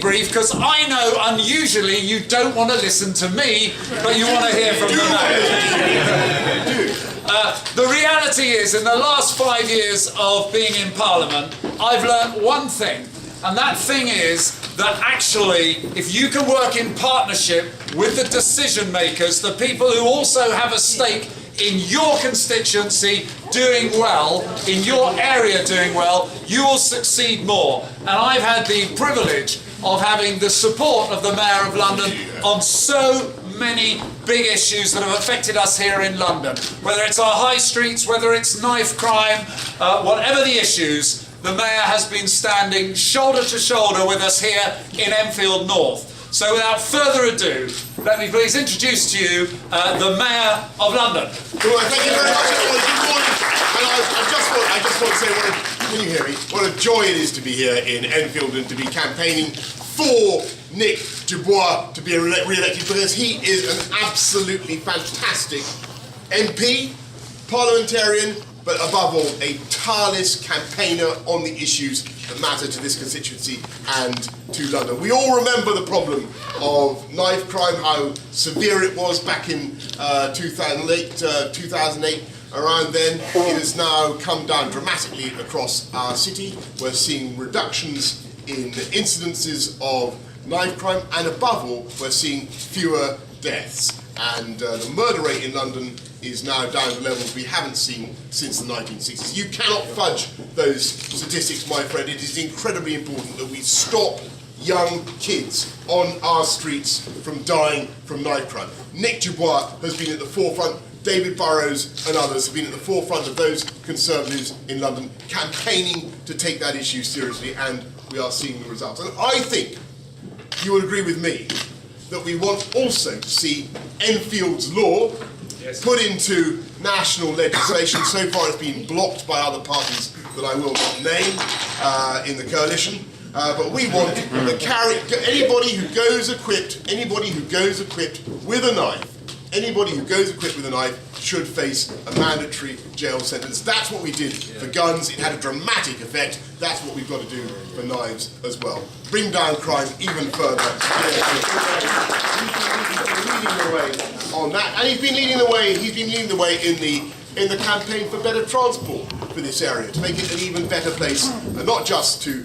Brief, because I know unusually you don't want to listen to me, but you want to hear from the mayor. The reality is, in the last 5 years of being in Parliament, I've learnt one thing, and that thing is that actually, if you can work in partnership with the decision makers, the people who also have a stake in your constituency doing well, in your area doing well, you will succeed more. And I've had the privilege of having the support of the Mayor of London on so many big issues that have affected us here in London. Whether it's our high streets, whether it's knife crime, whatever the issues, the Mayor has been standing shoulder to shoulder with us here in Enfield North. So without further ado, let me please introduce to you the Mayor of London. Good morning. Thank you very much, everybody. Good morning. And I just want to say, can you hear me? What a joy it is to be here in Enfield and to be campaigning for Nick Bois to be re-elected, because he is an absolutely fantastic MP, parliamentarian, but above all, a tireless campaigner on the issues that matter to this constituency and to London. We all remember the problem of knife crime, how severe it was back in 2008, around then. It has now come down dramatically across our city. We're seeing reductions in incidences of knife crime, and above all, we're seeing fewer deaths. And the murder rate in London is now down to levels we haven't seen since the 1960s. You cannot fudge those statistics, my friend. It is incredibly important that we stop young kids on our streets from dying from knife crime. Nick Bois has been at the forefront. David Burrows and others have been at the forefront of those Conservatives in London campaigning to take that issue seriously, and we are seeing the results. And I think you will agree with me that we want also to see Enfield's law put into national legislation. So far it's been blocked by other parties that I will not name in the coalition. But we want to anybody who goes equipped with a knife, should face a mandatory jail sentence. That's what we did for guns. It had a dramatic effect. That's what we've got to do for knives as well. Bring down crime even further. He's been leading the way on that, and he's been leading the way in the campaign for better transport for this area, to make it an even better place, not just to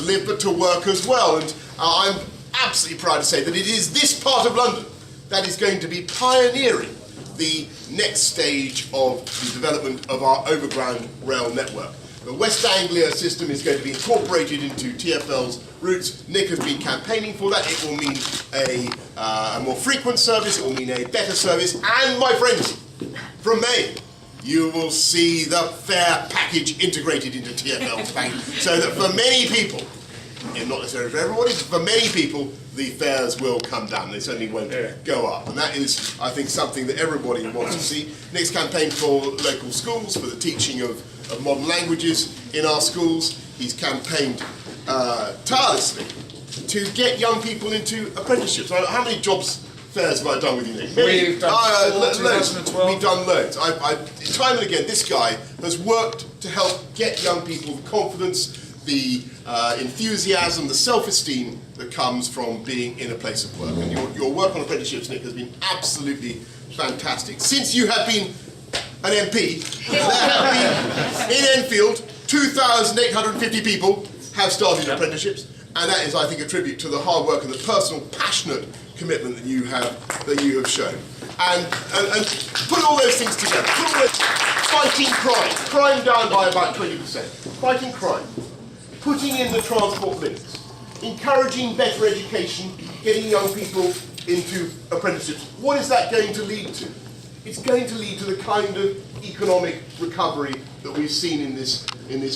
live, but to work as well. And I'm absolutely proud to say that it is this part of London that is going to be pioneering the next stage of the development of our overground rail network. The West Anglia system is going to be incorporated into TfL's routes. Nick has been campaigning for that. It will mean a more frequent service, it will mean a better service, and my friends, from May, you will see the fare package integrated into TfL's package, so that for many people, and not necessarily for everybody, but for many people, the fares will come down. They certainly won't go up. And that is, I think, something that everybody wants to see. Nick's campaign for local schools, for the teaching of modern languages in our schools. He's campaigned tirelessly to get young people into apprenticeships. How many jobs fairs have I done with you, Nick? We've done loads. 2012. We've done loads. Time and again, this guy has worked to help get young people the confidence, the enthusiasm, the self-esteem that comes from being in a place of work. And your work on apprenticeships, Nick, has been absolutely fantastic. Since you have been an MP, there have been, in Enfield, 2,850 people have started apprenticeships, and that is, I think, a tribute to the hard work and the personal, passionate commitment that you have shown. And put all those things together. Fighting crime down by about 20%. Fighting crime. Putting in the transport links, encouraging better education, getting young people into apprenticeships. What is that going to lead to? It's going to lead to the kind of economic recovery that we've seen in this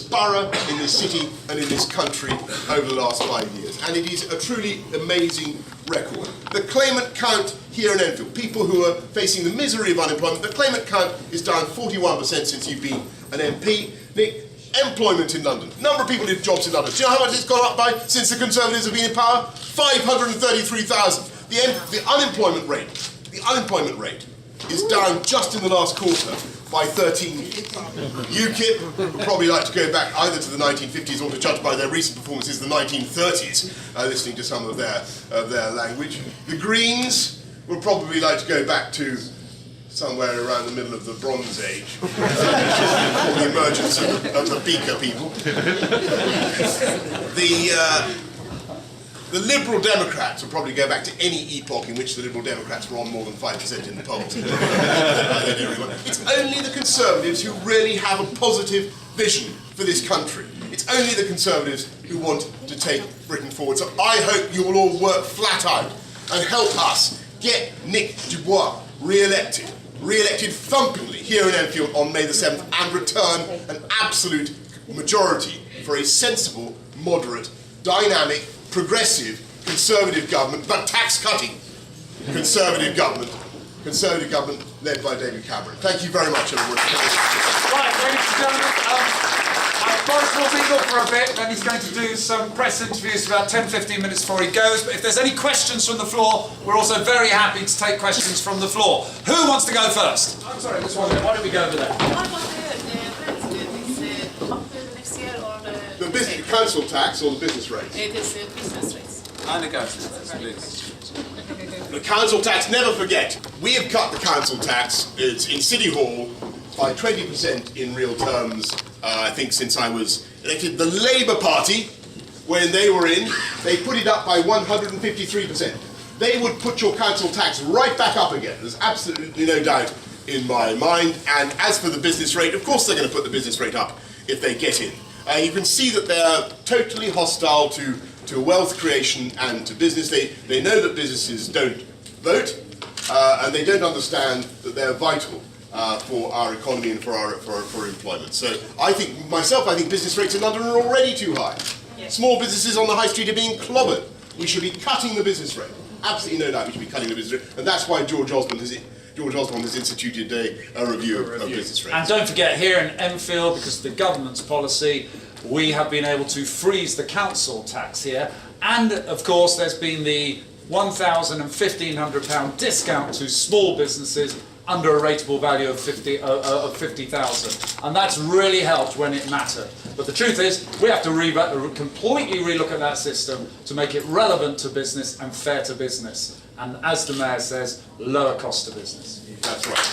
borough, in this city, and in this country over the last 5 years. And it is a truly amazing record. The claimant count here in Enfield, people who are facing the misery of unemployment, the claimant count is down 41% since you've been an MP. Nick, employment in London, number of people in jobs in London. Do you know how much it's gone up by since the Conservatives have been in power? 533,000. The unemployment rate is down just in the last quarter by 13. UKIP would probably like to go back either to the 1950s or, to judge by their recent performances, the 1930s, listening to some of their language. The Greens would probably like to go back to somewhere around the middle of the Bronze Age, or the emergence of the Beaker people. The Liberal Democrats will probably go back to any epoch in which the Liberal Democrats were on more than 5% in the polls. It's only the Conservatives who really have a positive vision for this country. It's only the Conservatives who want to take Britain forward. So I hope you will all work flat out and help us get Nick Bois re-elected thumpingly here in Enfield on May the 7th and return an absolute majority for a sensible, moderate, dynamic, progressive, Conservative government, but tax-cutting Conservative government led by David Cameron. Thank you very much, everyone. Right, ladies and gentlemen, Boris will be up for a bit, then he's going to do some press interviews for about 10-15 minutes before he goes. But if there's any questions from the floor, we're also very happy to take questions from the floor. Who wants to go first? I'm sorry, this one. Why don't we go over there? What about the next year or The business council tax or the business rate? it is business rates? I negotiate, please. The council tax, never forget, we have cut the council tax in City Hall by 20% in real terms, I think, since I was elected. The Labour Party, when they were in, they put it up by 153%. They would put your council tax right back up again. There's absolutely no doubt in my mind. And as for the business rate, of course they're going to put the business rate up if they get in. You can see that they're totally hostile to wealth creation and to business. They know that businesses don't vote, and they don't understand that they're vital for our economy and for employment. So I think business rates in London are already too high. Yes. Small businesses on the high street are being clobbered. We should be cutting the business rate. Absolutely no doubt we should be cutting the business rate, and that's why George Osborne has instituted a review of business rates. And don't forget, here in Enfield, because of the government's policy, we have been able to freeze the council tax here, and of course there's been the £1,000 and £1,500 discount to small businesses under a rateable value of 50,000, and that's really helped when it mattered. But the truth is, we have to completely relook at that system to make it relevant to business and fair to business, and as the Mayor says, lower cost to business. That's right.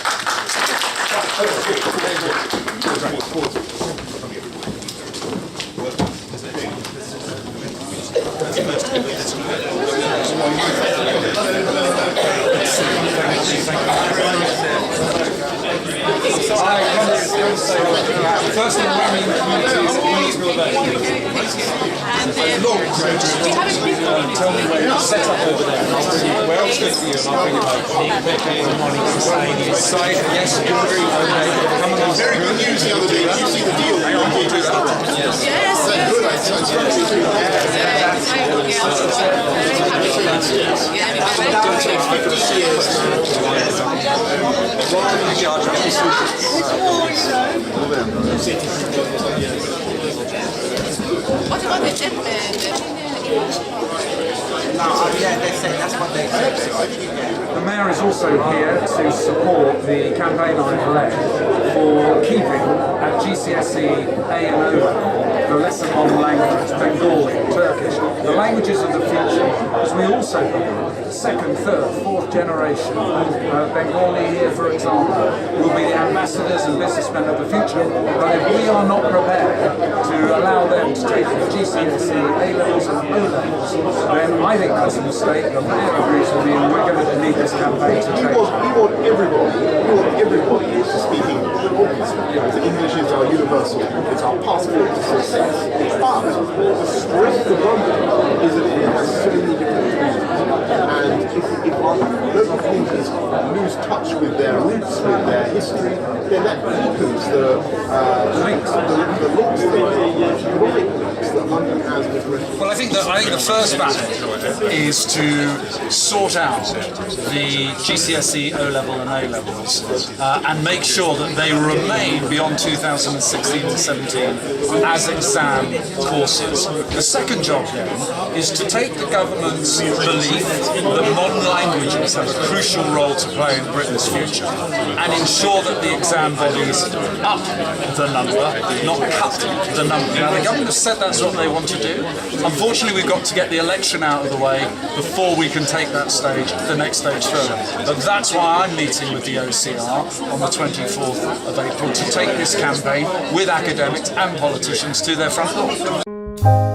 First thing we need communities will obey. And do you have a business? Tell me where you're set up over there, and I'll bring it. Where else good for you, and I'll bring it over. Side, yes, you agree. Okay. Come on. Very good news the other day. Did you see the deal? Yes. What about the that's what they said. The Mayor is also here to support the campaign I've led for keeping at GCSE A and O level the lesson on languages, Bengali, Turkish, the languages of the future, because we also believe second, third, fourth generation Bengali here, for example, will be the ambassadors and businessmen of the future. But if we are not prepared to allow them to take the GCSE A levels and O levels, then I think that's a mistake. The Mayor agrees with me, and we're going to need this campaign to change. We want everybody to speak English. English is our universal, it's our passport to success. But the strength of London is that it has so many different communities. And if our teenagers lose touch with their roots, with their history, then that weakens the links that London has with Britain. Well, I think the first battle is to sort out the GCSE, O-level and A-levels and make sure that they remain beyond 2016 to 17 as exam courses. The second job then is to take the government's belief that modern languages have a crucial role to play in Britain's future and ensure that the exam bodies up the number, not cut the number. Now the government has said that's what they want to do. Unfortunately, we've got to get the election out of the way before we can take that stage, the next stage further. But that's why I'm meeting with the OCR on the 24th of April to take this campaign with academics and politicians to their front door.